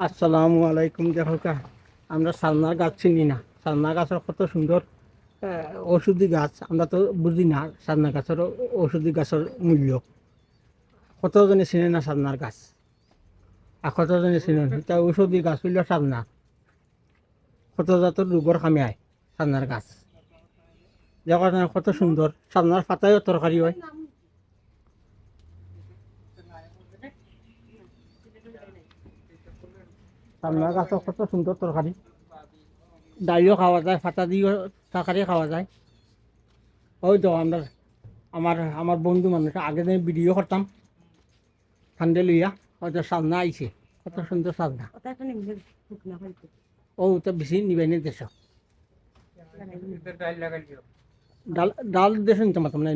আসসালামু আলাইকুম। দেখো আমরা সালনার গাছ চিনি না। সালনা গাছের কত সুন্দর ঔষধি গাছ, আমরা তো বুঝি না সালনা গাছের ঔষধি গাছের মূল্য। কতজনে চিনে না সালনার গাছ, আর কতজনে চিনে না তা ঔষধি গাছ হইল সালনা। কত জাতের রোগর কামে আয় সালনার গাছ। দেখো না কত সুন্দর, সালনার পাতায়ও তরকারি হয়। সালনার গাছও কত সুন্দর তরকারি, ডালিও খাওয়া যায়, পাতা দিয়েও তরকারি খাওয়া যায়। ওই তো আমরা আমার বন্ধু মানুষ আগে দিন ভিডিও করতাম ঠান্ডে লইয়া, হয়তো সালনা আইছে, কত সুন্দর সালনা। ও তো বেশি নিবাই দেশ ডাল ডাল দেশ নিতে পারতাম না।